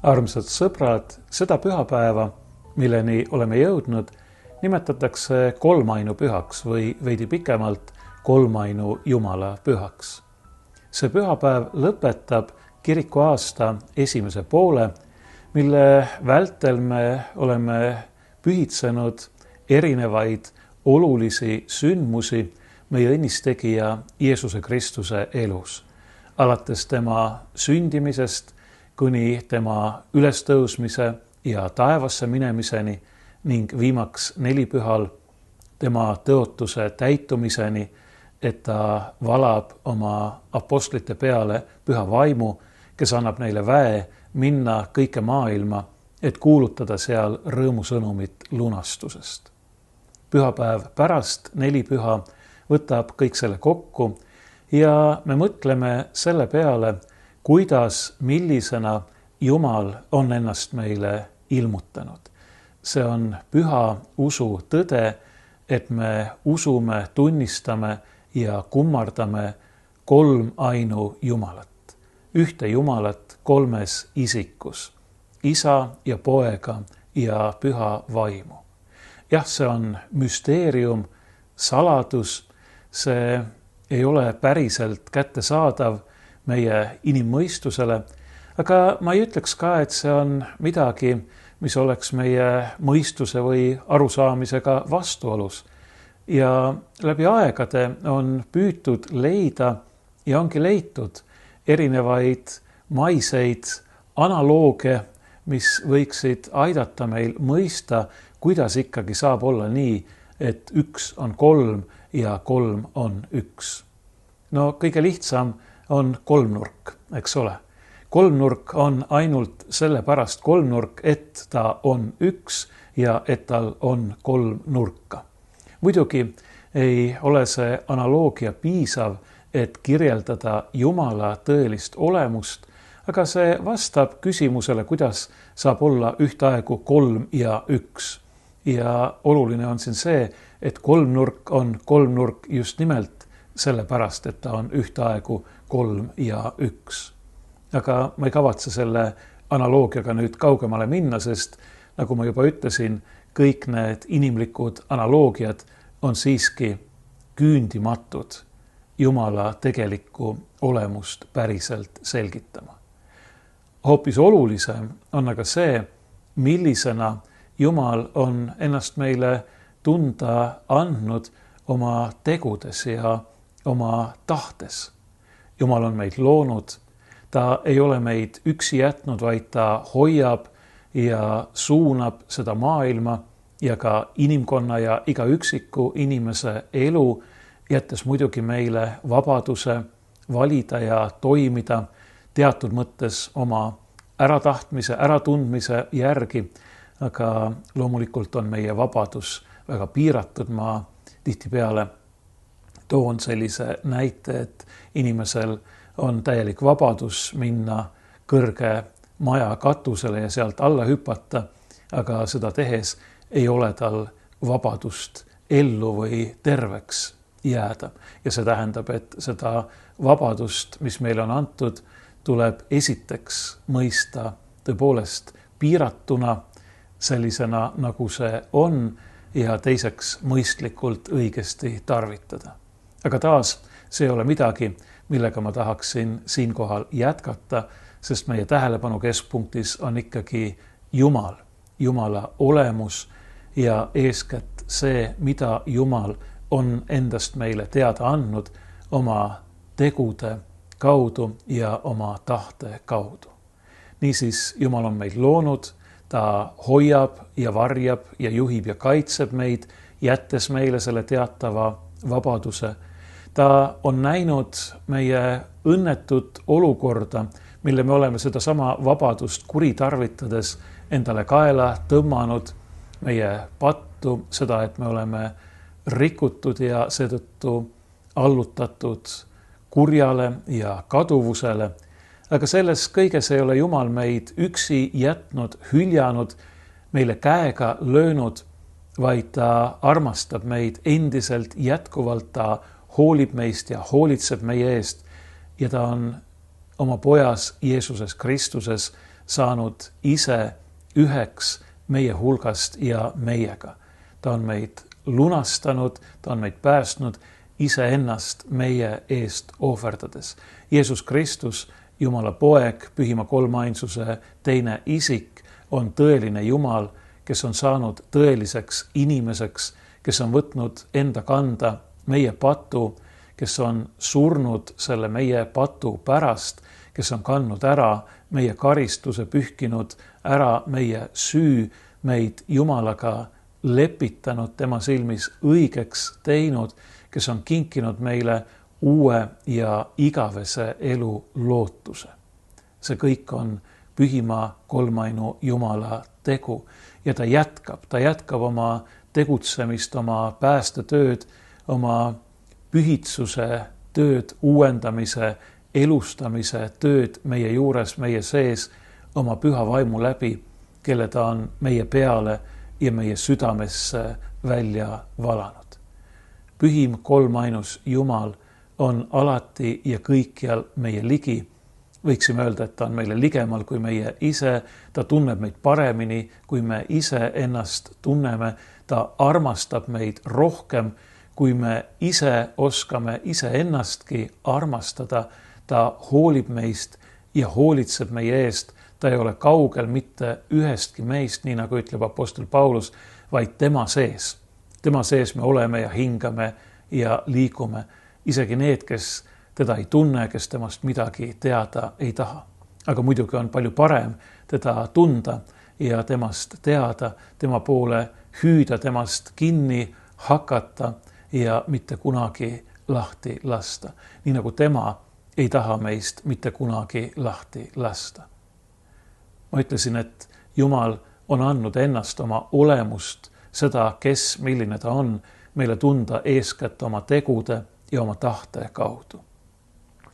Armsad sõbrad, seda pühapäeva, milleni oleme jõudnud, nimetatakse kolmainu pühaks või veidi pikemalt kolmainu Jumala pühaks. See pühapäev lõpetab kirikuaasta esimese poole, mille vältel me oleme pühitsenud erinevaid olulisi sündmusi meie õnnistegija Jeesuse Kristuse elus, alates tema sündimisest kuni tema ülestõusmise ja taevasse minemiseni ning viimaks nelipühal tema tõotuse täitumiseni, et ta valab oma apostlite peale püha vaimu, kes annab neile väe minna kõike maailma, et kuulutada seal rõõmusõnumit lunastusest. Pühapäev pärast nelipüha võtab kõik selle kokku ja me mõtleme selle peale, kuidas, millisena Jumal on ennast meile ilmutanud. See on püha usu tõde, et me usume, tunnistame ja kummardame kolmainu Jumalat. Ühte Jumalat kolmes isikus, Isa ja Poega ja püha vaimu. Jah, see on müsteerium, saladus, see ei ole päriselt kättesaadav meie inimmõistusele, aga ma ei ütleks ka, et see on midagi, mis oleks meie mõistuse või arusaamisega vastuolus. Ja läbi aegade on püütud leida ja ongi leitud erinevaid maiseid analooge, mis võiksid aidata meil mõista, kuidas ikkagi saab olla nii, et üks on kolm ja kolm on üks. No kõige lihtsam on kolmnurk, eks ole. Kolmnurk on ainult sellepärast kolmnurk, et ta on üks ja et tal on kolm nurka. Muidugi ei ole see analoogia piisav, et kirjeldada Jumala tõelist olemust, aga see vastab küsimusele, kuidas saab olla ühtaegu kolm ja üks. Ja oluline on siin see, et kolmnurk on kolmnurk just nimelt sellepärast, et ta on ühtaegu kolm ja üks. Aga ma ei kavatse selle analoogiaga nüüd kaugemale minna, sest nagu ma juba ütlesin, kõik need inimlikud analoogiad on siiski küündimatud Jumala tegelikku olemust päriselt selgitama. Hoopis olulisem on aga see, millisena Jumal on ennast meile tunda andnud oma tegudes ja oma tahtes. Jumal on meid loonud, ta ei ole meid üksi jätnud, vaid ta hoiab ja suunab seda maailma ja ka inimkonna ja iga üksiku inimese elu, jättes muidugi meile vabaduse valida ja toimida teatud mõttes oma äratahtmise, äratundmise järgi, aga loomulikult on meie vabadus väga piiratud. Ma tihtipeale toon sellise näite, et inimesel on täielik vabadus minna kõrge maja katusele ja sealt alla hüpata, aga seda tehes ei ole tal vabadust ellu või terveks jääda. Ja see tähendab, et seda vabadust, mis meile on antud, tuleb esiteks mõista tõepoolest piiratuna, sellisena nagu see on, ja teiseks mõistlikult õigesti tarvitada. Aga taas, see ei ole midagi, millega ma tahaksin siinkohal jätkata, sest meie tähelepanu keskpunktis on ikkagi Jumal, Jumala olemus ja eeskätt see, mida Jumal on endast meile teada andnud oma tegude kaudu ja oma tahte kaudu. Niisiis, Jumal on meid loonud, ta hoiab ja varjab ja juhib ja kaitseb meid, jättes meile selle teatava vabaduse. Ta on näinud meie õnnetut olukorda, mille me oleme sedasama vabadust kuritarvitades endale kaela tõmmanud, meie pattu, seda, et me oleme rikutud ja seetõttu allutatud kurjale ja kaduvusele. Aga selles kõiges ei ole Jumal meid üksi jätnud, hüljanud, meile käega löönud, vaid ta armastab meid endiselt jätkuvalt, ta hoolib meist ja hoolitseb meie eest ja ta on oma pojas Jeesuses Kristuses saanud ise üheks meie hulgast ja meiega. Ta on meid lunastanud, ta on meid päästnud iseennast meie eest ohverdades. Jeesus Kristus, Jumala poeg, Pühima kolmainsuse teine isik, on tõeline Jumal, kes on saanud tõeliseks inimeseks, kes on võtnud enda kanda meie patu, kes on surnud selle meie patu pärast, kes on kandnud ära meie karistuse, pühkinud ära meie süü, meid Jumalaga lepitanud, tema silmis õigeks teinud, kes on kinkinud meile uue ja igavese elu lootuse. See kõik on Pühima kolmainu Jumala tegu ja ta jätkab oma tegutsemist, oma päästetööd, oma pühitsuse tööd, uuendamise, elustamise tööd meie juures, meie sees, oma püha vaimu läbi, kelle ta on meie peale ja meie südamesse välja valanud. Pühim kolmainus Jumal on alati ja kõikjal meie ligi. Võiksime öelda, et ta on meile ligemal kui meie ise, ta tunneb meid paremini, kui me ise ennast tunneme, ta armastab meid rohkem, kui me ise oskame iseennastki armastada, ta hoolib meist ja hoolitseb meie eest, ta ei ole kaugel mitte ühestki meist, nii nagu ütleb apostel Paulus, vaid tema sees. Tema sees me oleme ja hingame ja liigume, isegi need, kes teda ei tunne, kes temast midagi teada ei taha. Aga muidugi on palju parem teda tunda ja temast teada, tema poole hüüda, temast kinni hakata ja mitte kunagi lahti lasta. Nii nagu tema ei taha meist mitte kunagi lahti lasta. Ma ütlesin, et Jumal on andnud ennast oma olemust, seda, kes, milline ta on, meile tunda eeskätt oma tegude ja oma tahte kaudu.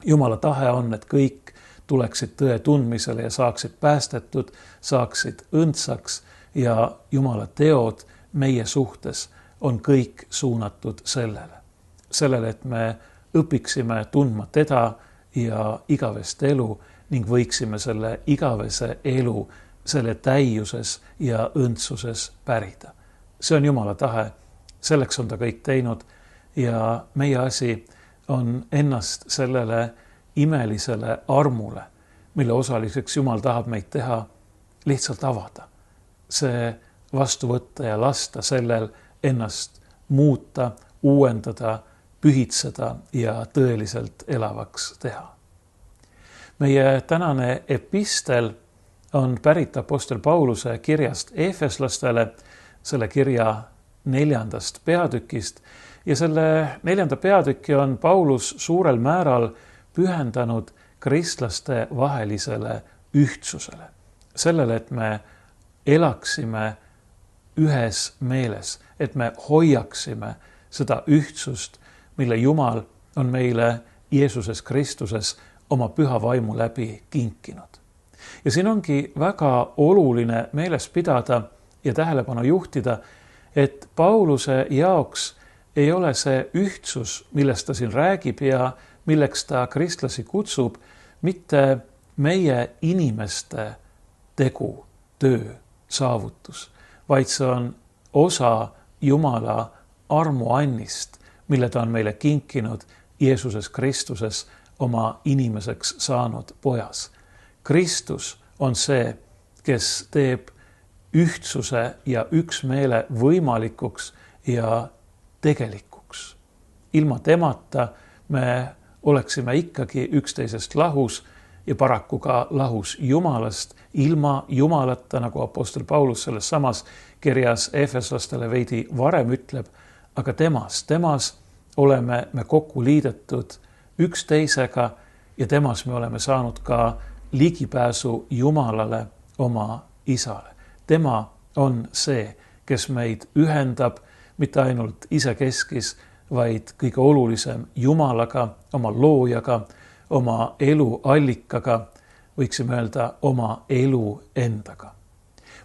Jumala tahe on, et kõik tuleksid tõe tundmisele ja saaksid päästetud, saaksid õndsaks ja Jumala teod meie suhtes on kõik suunatud sellele. Sellele, et me õpiksime tundma teda ja igavest elu ning võiksime selle igavese elu selle täiuses ja õndsuses pärida. See on Jumala tahe, selleks on ta kõik teinud ja meie asi on ennast sellele imelisele armule, mille osaliseks Jumal tahab meid teha, lihtsalt avada. See vastu võtta ja lasta sellel ennast muuta, uuendada, pühitseda ja tõeliselt elavaks teha. Meie tänane epistel on pärit apostel Pauluse kirjast Efeslastele, selle kirja 4. peatükist, ja selle 4. peatüki on Paulus suurel määral pühendanud kristlaste vahelisele ühtsusele. Sellele, et me elaksime ühes meeles, et me hoiaksime seda ühtsust, mille Jumal on meile Jeesuses Kristuses oma püha vaimu läbi kinkinud. Ja siin ongi väga oluline meeles pidada ja tähelepanu juhtida, et Pauluse jaoks ei ole see ühtsus, millest ta siin räägib ja milleks ta kristlasi kutsub, mitte meie inimeste tegu, töö, saavutus, vaid see on osa Jumala armuannist, mille ta on meile kinkinud Jeesuses Kristuses oma inimeseks saanud pojas. Kristus on see, kes teeb ühtsuse ja üksmeele võimalikuks ja tegelikuks. Ilma temata me oleksime ikkagi üksteisest lahus ja paraku ka lahus Jumalast, ilma Jumalata, nagu apostel Paulus selles samas kirjas Efeslastele veidi varem ütleb, aga temas oleme me kokku liidetud üksteisega ja temas me oleme saanud ka ligipääsu Jumalale, oma Isale. Tema on see, kes meid ühendab, mitte ainult isekeskis, vaid kõige olulisem Jumalaga, oma loojaga, oma elu allikaga, võiksime öelda oma elu endaga.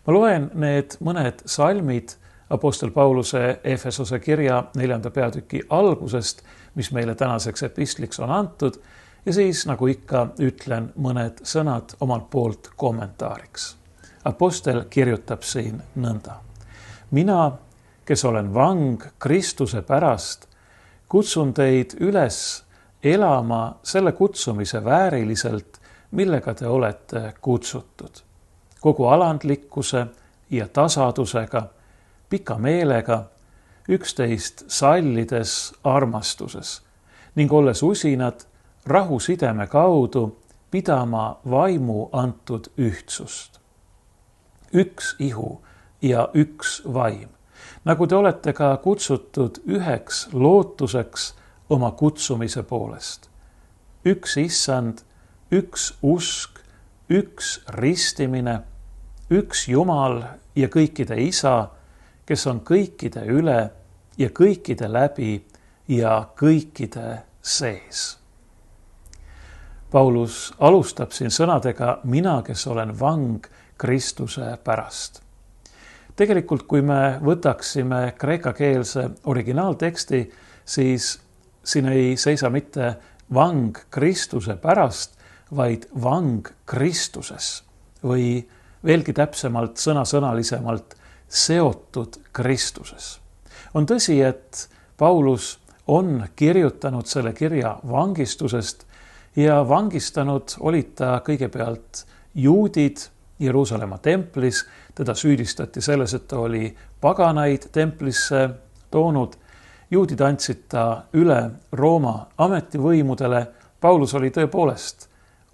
Ma loen need mõned salmid apostel Pauluse Efesose kirja 4. peatüki algusest, mis meile tänaseks epistliks on antud, ja siis, nagu ikka, ütlen mõned sõnad omalt poolt kommentaariks. Apostel kirjutab siin nõnda. Mina, kes olen vang Kristuse pärast, kutsun teid üles elama selle kutsumise vääriliselt, millega te olete kutsutud. Kogu alandlikkuse ja tasadusega, pika meelega, üksteist sallides armastuses ning olles usinad rahusideme kaudu pidama vaimu antud ühtsust. Üks ihu ja üks vaim, nagu te olete ka kutsutud üheks lootuseks oma kutsumise poolest. Üks issand, üks usk, üks ristimine, üks Jumal ja kõikide isa, kes on kõikide üle ja kõikide läbi ja kõikide sees. Paulus alustab siin sõnadega mina, kes olen vang Kristuse pärast. Tegelikult, kui me võtaksime kreekakeelse originaalteksti, siis siin ei seisa mitte vang Kristuse pärast, vaid vang Kristuses või veelgi täpsemalt, sõnasõnalisemalt seotud Kristuses. On tõsi, et Paulus on kirjutanud selle kirja vangistusest ja vangistanud olid ta kõigepealt juudid Jeruusalemma templis. Teda süüdistati selles, et ta oli paganaid templisse toonud. Juudid andsid ta üle Rooma ametivõimudele. Paulus oli tõepoolest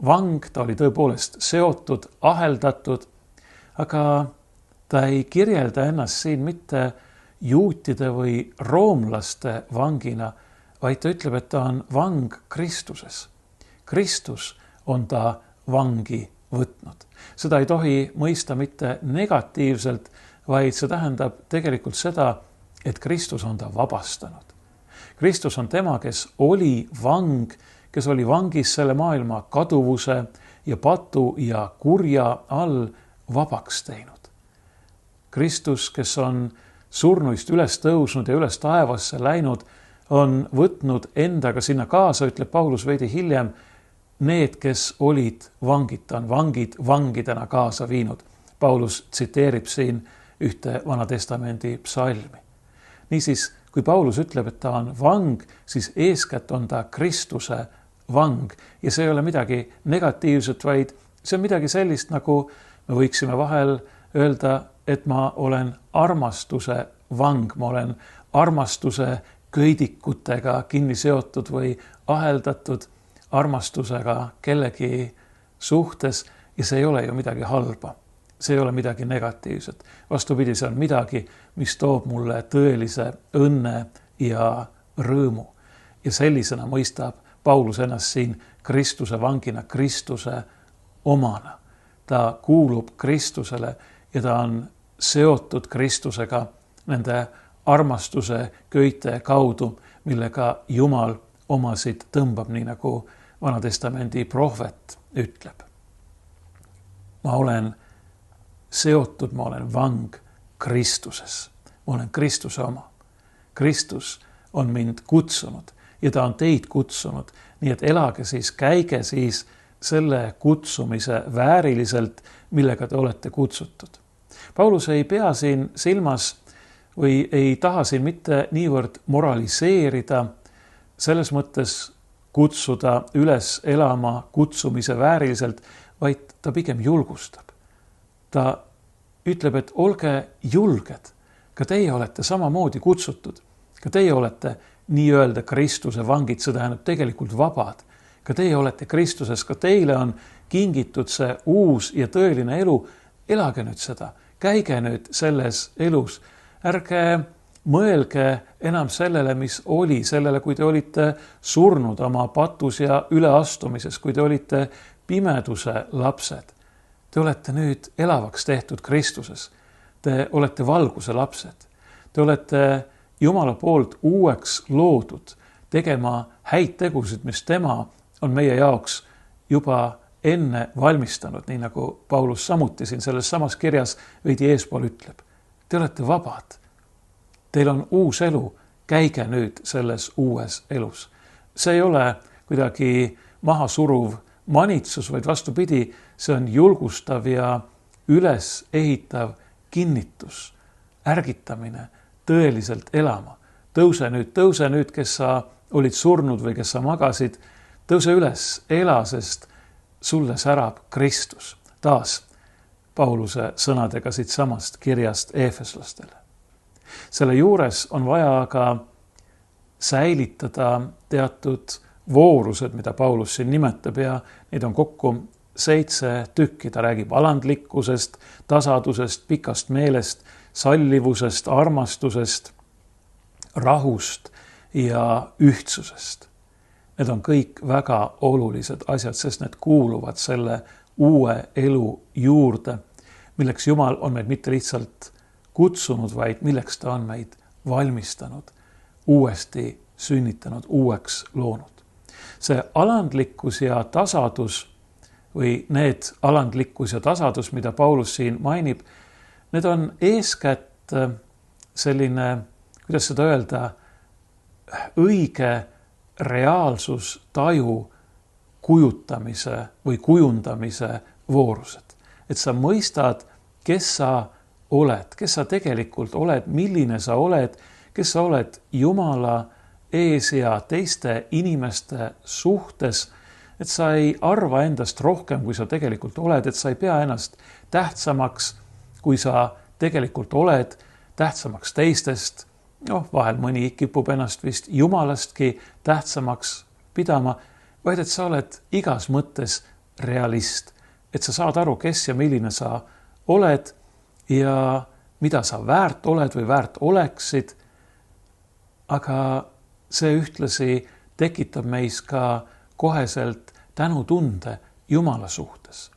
vang, ta oli tõepoolest seotud, aheldatud, aga ta ei kirjelda ennast siin mitte juutide või roomlaste vangina, vaid ta ütleb, et ta on vang Kristuses. Kristus on ta vangi võtnud. Seda ei tohi mõista mitte negatiivselt, vaid see tähendab tegelikult seda, et Kristus on ta vabastanud. Kristus on tema, kes oli vang, kes oli vangis selle maailma kaduvuse ja patu ja kurja all vabaks teinud. Kristus, kes on surnuist üles tõusnud ja üles taevasse läinud, on võtnud endaga sinna kaasa, ütleb Paulus veidi hiljem, need, kes olid vangid, ta on vangid vangidena kaasa viinud. Paulus tsiteerib siin ühte Vana Testamendi psalmi. Niisiis, kui Paulus ütleb, et ta on vang, siis eeskätt on ta Kristuse vang ja see ei ole midagi negatiivset, vaid see on midagi sellist, nagu me võiksime vahel öelda, et ma olen armastuse vang, ma olen armastuse köidikutega kinni seotud või aheldatud armastusega kellegi suhtes ja see ei ole ju midagi halba. See ei ole midagi negatiivset. Vastupidi, see on midagi, mis toob mulle tõelise õnne ja rõõmu. Ja sellisena mõistab Paulus ennast siin Kristuse vangina, Kristuse omana. Ta kuulub Kristusele ja ta on seotud Kristusega nende armastuse köite kaudu, millega Jumal omasid tõmbab, nii nagu Vana Testamendi prohvet ütleb. Ma olen seotud, ma olen vang Kristuses. Ma olen Kristuse oma. Kristus on mind kutsunud ja ta on teid kutsunud. Nii et elage siis, käige siis selle kutsumise vääriliselt, millega te olete kutsutud. Paulus ei pea siin silmas või ei taha siin mitte niivõrd moraliseerida, selles mõttes kutsuda üles elama kutsumise vääriliselt, vaid ta pigem julgustab. Ta ütleb, et olge julged, ka teie olete samamoodi kutsutud, ka teie olete nii-öelda Kristuse vangid, see tähendab tegelikult vabad. Ka teie olete Kristuses, ka teile on kingitud see uus ja tõeline elu. Elage nüüd seda, käige nüüd selles elus. Ärge mõelge enam sellele, mis oli, sellele, kui te olite surnud oma patus ja üleastumises, kui te olite pimeduse lapsed. Te olete nüüd elavaks tehtud Kristuses. Te olete valguse lapsed. Te olete Jumala poolt uueks loodud, tegema häid tegusid, mis tema on meie jaoks juba enne valmistanud, nii nagu Paulus samuti siin selles samas kirjas veidi eespool ütleb. Te olete vabad. Teil on uus elu. Käige nüüd selles uues elus. See ei ole kuidagi maha suruv manitsus, vaid vastupidi, see on julgustav ja üles ehitav kinnitus, ärgitamine tõeliselt elama. Tõuse nüüd, kes sa olid surnud või kes sa magasid, tõuse üles, ela, sest sulle särab Kristus. Taas Pauluse sõnadega siit samast kirjast eefeslastele. Selle juures on vaja aga säilitada teatud voorused, mida Paulus siin nimetab ja neid on kokku 7 tükki. Ta räägib alandlikkusest, tasadusest, pikast meelest, sallivusest, armastusest, rahust ja ühtsusest. Need on kõik väga olulised asjad, sest need kuuluvad selle uue elu juurde, milleks Jumal on meid mitte lihtsalt kutsunud, vaid milleks ta on meid valmistanud, uuesti sünnitanud, uueks loonud. See alandlikkus ja tasadus või need alandlikkus ja tasadus, mida Paulus siin mainib, need on eeskätt selline, kuidas seda öelda, õige reaalsustaju kujutamise või kujundamise voorused. Et sa mõistad, kes sa oled, kes sa tegelikult oled, milline sa oled, kes sa oled Jumala ees ja teiste inimeste suhtes, et sa ei arva endast rohkem, kui sa tegelikult oled, et sa ei pea ennast tähtsamaks, kui sa tegelikult oled, tähtsamaks teistest. Vahel mõni kipub ennast vist Jumalastki tähtsamaks pidama, vaid et sa oled igas mõttes realist, et sa saad aru, kes ja milline sa oled ja mida sa väärt oled või väärt oleksid, aga see ühtlasi tekitab meis ka koheselt tänutunde Jumala suhtes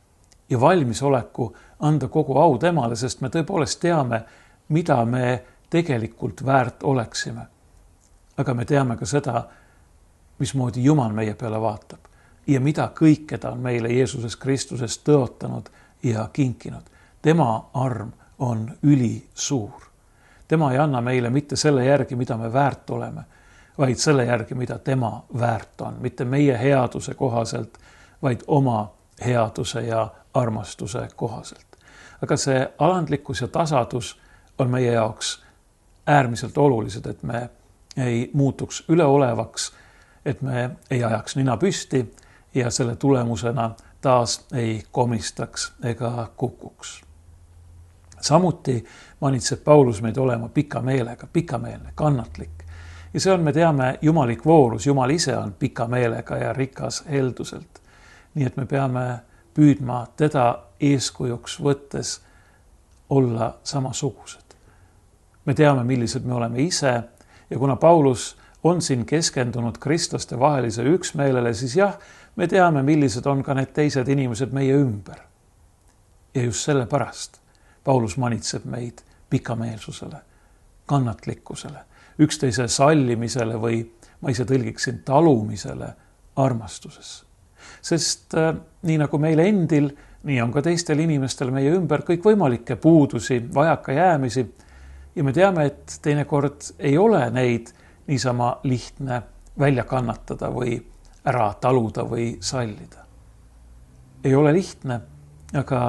ja valmisoleku anda kogu au temale, sest me tõepoolest teame, mida me tegelikult väärt oleksime. Aga me teame ka seda, mismoodi Jumal meie peale vaatab ja mida kõike ta on meile Jeesuses Kristuses tõotanud ja kinkinud. Tema arm on ülisuur. Tema ei anna meile mitte selle järgi, mida me väärt oleme, vaid selle järgi, mida tema väärt on. Mitte meie headuse kohaselt, vaid oma headuse ja armastuse kohaselt. Aga see alandlikkus ja tasadus on meie jaoks äärmiselt olulised, et me ei muutuks üleolevaks, et me ei ajaks nina püsti ja selle tulemusena taas ei komistaks ega kukuks. Samuti manitseb Paulus meid olema pikameelne, kannatlik. Ja see on, me teame, jumalik voorus. Jumal ise on pikameelega ja rikas helduselt. Nii et me peame püüdma teda eeskujuks võttes olla samasugused. Me teame, millised me oleme ise ja kuna Paulus on siin keskendunud kristlaste vahelise üksmeelele, siis jah, me teame, millised on ka need teised inimesed meie ümber. Ja just sellepärast Paulus manitseb meid pikameelsusele, kannatlikkusele, üksteise sallimisele või ma ise tõlgiksin talumisele armastuses. Sest nii nagu meile endil, nii on ka teistel inimestel meie ümber kõik võimalikke puudusi, vajakajäämisi ja me teame, et teinekord ei ole neid niisama lihtne välja kannatada või ära taluda või sallida. Ei ole lihtne, aga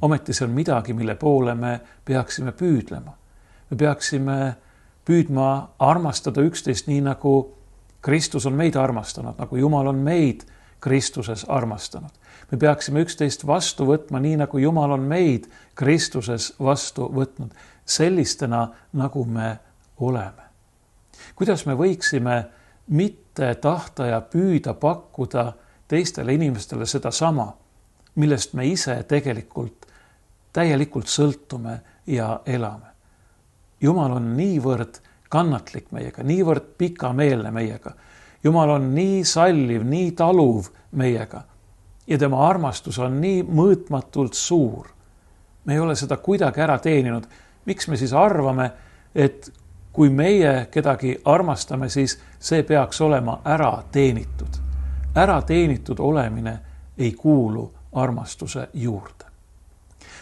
ometi see on midagi, mille poole me peaksime püüdlema. Me peaksime püüdma armastada üksteist nii, nagu Kristus on meid armastanud, nagu Jumal on meid Kristuses armastanud. Me peaksime üksteist vastu võtma nii, nagu Jumal on meid Kristuses vastu võtnud, sellistena, nagu me oleme. Kuidas me võiksime mitte tahta ja püüda pakkuda teistele inimestele seda sama, millest me ise tegelikult täielikult sõltume ja elame. Jumal on niivõrd kannatlik meiega, niivõrd pikameelne meiega. Jumal on nii salliv, nii taluv meiega ja tema armastus on nii mõõtmatult suur. Me ei ole seda kuidagi ära teeninud. Miks me siis arvame, et kui meie kedagi armastame, siis see peaks olema ära teenitud. Ära teenitud olemine ei kuulu armastuse juurde.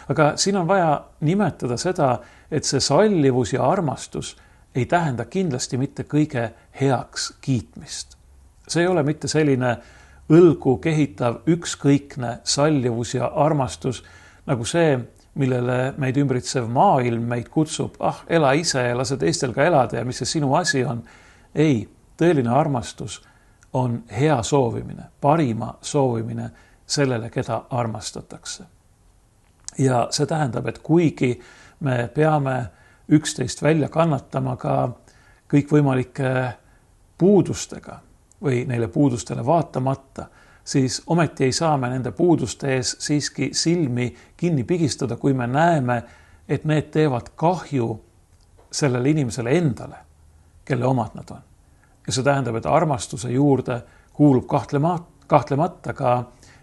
Aga siin on vaja nimetada seda, et see sallivus ja armastus ei tähenda kindlasti mitte kõige heaks kiitmist. See ei ole mitte selline õlgu kehitav ükskõikne sallivus ja armastus, nagu see, millele meid ümbritsev maailm meid kutsub, ela ise ja lase teistel ka elada ja mis see sinu asi on. Ei, tõeline armastus on hea soovimine, parima soovimine sellele, keda armastatakse. Ja see tähendab, et kuigi me peame üksteist välja kannatama ka kõikvõimalike puudustega või neile puudustele vaatamata, siis ometi ei saa me nende puuduste ees siiski silmi kinni pigistada, kui me näeme, et need teevad kahju sellele inimesele endale, kelle omad nad on. Ja see tähendab, et armastuse juurde kuulub kahtlemata ka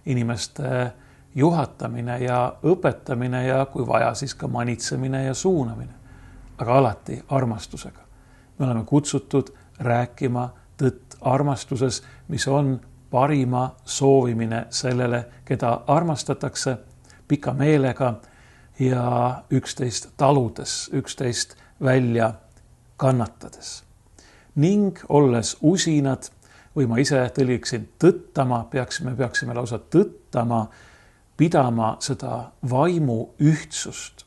inimeste juhatamine ja õpetamine ja kui vaja, siis ka manitsemine ja suunamine. Aga alati armastusega. Me oleme kutsutud rääkima tõtt armastuses, mis on parima soovimine sellele, keda armastatakse pika meelega ja üksteist taludes, üksteist välja kannatades. Ning olles usinad, või ma ise tõlgiksin tõttama, peaksime lausa tõttama, pidama seda vaimu ühtsust,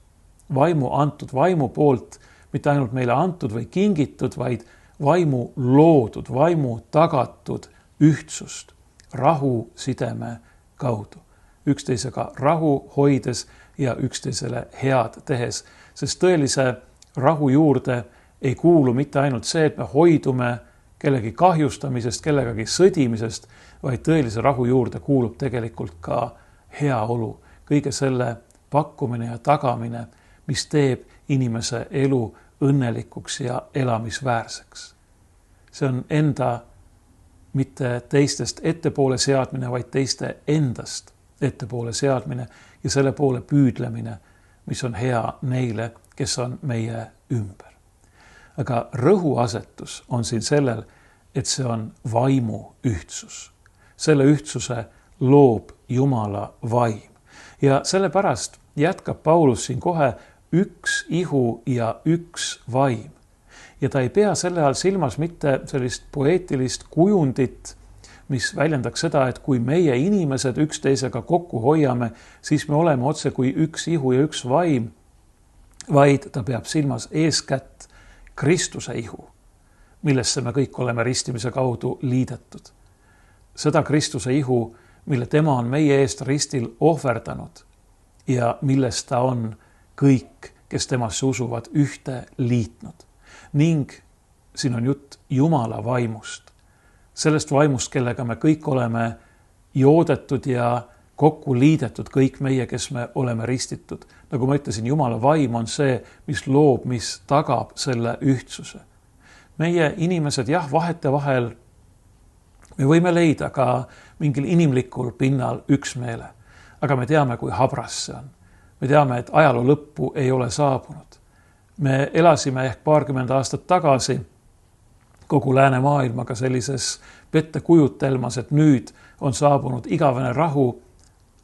vaimu antud, vaimu poolt, mitte ainult meile antud või kingitud, vaid vaimu loodud, vaimu tagatud ühtsust rahu sideme kaudu. Üksteisega rahu hoides ja üksteisele head tehes, sest tõelise rahu juurde ei kuulu mitte ainult see, et me hoidume kellegi kahjustamisest, kellegagi sõdimisest, vaid tõelise rahu juurde kuulub tegelikult ka heaolu, kõige selle pakkumine ja tagamine, mis teeb inimese elu õnnelikuks ja elamisväärseks. See on enda mitte teistest ettepoole seadmine, vaid teiste endast ettepoole seadmine ja selle poole püüdlemine, mis on hea neile, kes on meie ümber. Aga rõhuasetus on siin sellel, et see on vaimu ühtsus. Selle ühtsuse loob Jumala vaim. Ja sellepärast jätkab Paulus siin kohe üks ihu ja üks vaim. Ja ta ei pea selle all silmas mitte sellist poeetilist kujundit, mis väljendaks seda, et kui meie inimesed üksteisega kokku hoiame, siis me oleme otse kui üks ihu ja üks vaim, vaid ta peab silmas eeskätt Kristuse ihu, millesse me kõik oleme ristimise kaudu liidetud. Seda Kristuse ihu, mille tema on meie eest ristil ohverdanud ja millest ta on kõik, kes temasse usuvad, ühte liitnud. Ning siin on jutt Jumala vaimust. Sellest vaimust, kellega me kõik oleme joodetud ja kokku liidetud, kõik meie, kes me oleme ristitud. Nagu ma ütlesin, Jumala vaim on see, mis loob, mis tagab selle ühtsuse. Meie inimesed, vahetevahel me võime leida ka mingil inimlikul pinnal üksmeele, aga me teame, kui habras see on. Me teame, et ajaloo lõppu ei ole saabunud. Me elasime ehk 20 aastat tagasi kogu läänemaailmaga sellises pettekujutelmas, et nüüd on saabunud igavene rahu,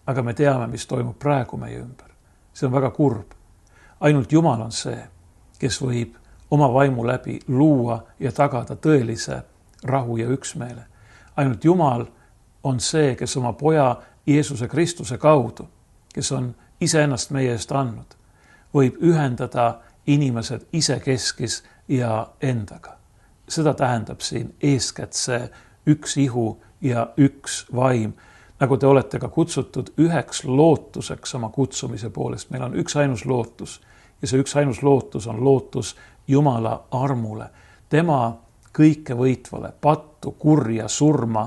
aga me teame, mis toimub praegu meie ümber. See on väga kurb. Ainult Jumal on see, kes võib oma vaimu läbi luua ja tagada tõelise rahu ja üksmeele. Ainult Jumal on see, kes oma poja Jeesuse Kristuse kaudu, kes on iseennast meie eest andnud, võib ühendada inimesed isekeskis ja endaga. Seda tähendab siin eeskätt see üks ihu ja üks vaim, nagu te olete ka kutsutud üheks lootuseks oma kutsumise poolest. Meil on üks ainus lootus ja see üks ainus lootus on lootus Jumala armule, tema kõike võitvale, pattu, kurja, surma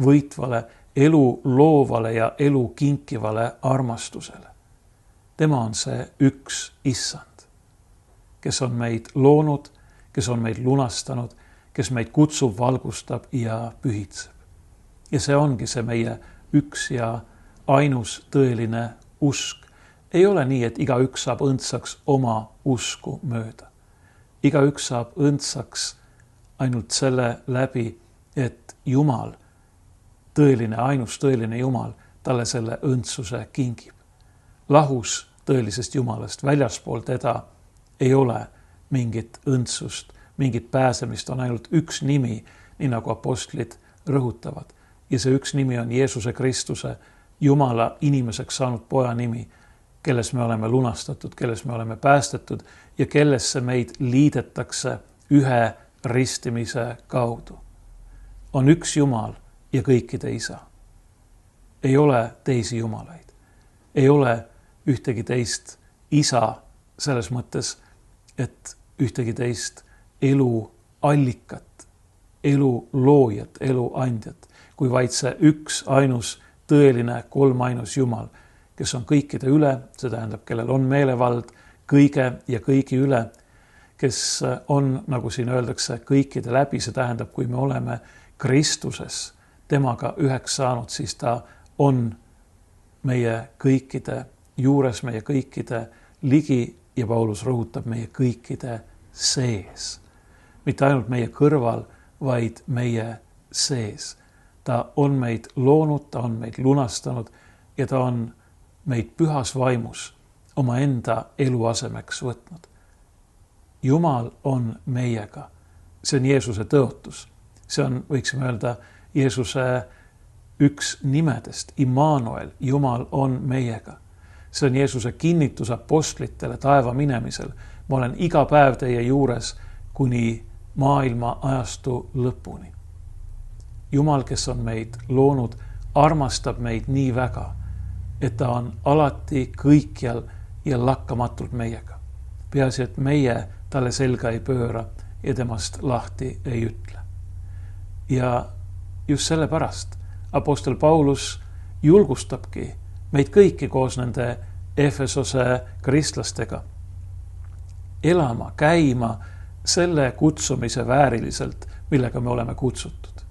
võitvale, elu loovale ja elu kinkivale armastusele. Tema on see üks issand, kes on meid loonud, kes on meid lunastanud, kes meid kutsub, valgustab ja pühitseb. Ja see ongi see meie üks ja ainus tõeline usk. Ei ole nii, et igaüks saab õndsaks oma usku mööda. Igaüks saab õndsaks ainult selle läbi, et Jumal, tõeline, ainus tõeline Jumal, talle selle õndsuse kingib. Lahus tõelisest Jumalast, väljaspool teda ei ole mingit õndsust, mingit pääsemist, on ainult üks nimi, nii nagu apostlid rõhutavad. ja see üks nimi on Jeesuse Kristuse, Jumala inimeseks saanud poja nimi, kelles me oleme lunastatud, kelles me oleme päästetud ja kellesse meid liidetakse ühe ristimise kaudu. On üks Jumal ja kõikide isa. Ei ole teisi jumalaid. Ei ole ühtegi teist isa selles mõttes, et ühtegi teist elu allikat, elu loojat, elu andjat, kui vaid see üks ainus tõeline kolmainus Jumal, kes on kõikide üle, see tähendab, kellel on meelevald kõige ja kõigi üle, kes on, nagu siin öeldakse, kõikide läbi, see tähendab, kui me oleme Kristuses temaga üheks saanud, siis ta on meie kõikide juures, meie kõikide ligi ja Paulus rõhutab meie kõikide sees. Mitte ainult meie kõrval, vaid meie sees. Ta on meid loonud, ta on meid lunastanud ja ta on meid pühas vaimus oma enda eluasemeks võtnud. Jumal on meiega. See on Jeesuse tõotus. See on, võiksime öelda, Jeesuse üks nimedest, Immanuel, Jumal on meiega. See on Jeesuse kinnitus apostlitele taeva minemisel. Ma olen iga päev teie juures kuni maailma ajastu lõpuni. Jumal, kes on meid loonud, armastab meid nii väga, et ta on alati kõikjal ja lakkamatult meiega. Peaasi, et meie talle selga ei pööra ja temast lahti ei ütle. Ja just sellepärast apostel Paulus julgustabki meid kõiki koos nende Efesose kristlastega elama, käima selle kutsumise vääriliselt, millega me oleme kutsutud.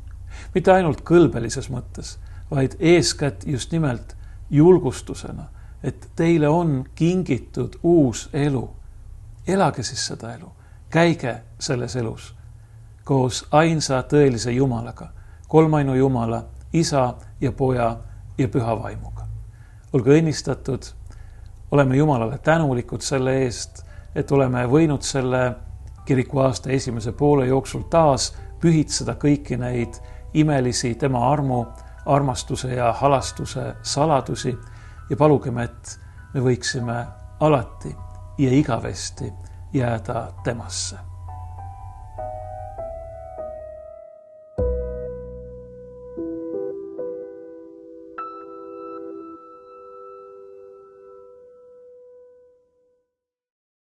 Mitte ainult kõlbelises mõttes, vaid eeskätt just nimelt julgustusena, et teile on kingitud uus elu. Elage siis seda elu, käige selles elus koos ainsa tõelise Jumalaga, kolmainu Jumala, isa ja poja ja püha vaimuga. Olge õnnistatud, oleme Jumalale tänulikud selle eest, et oleme võinud selle kirikuaasta esimese poole jooksul taas pühitseda kõiki neid imelisi tema armu, armastuse ja halastuse saladusi ja palugem, et me võiksime alati ja igavesti jääda temasse.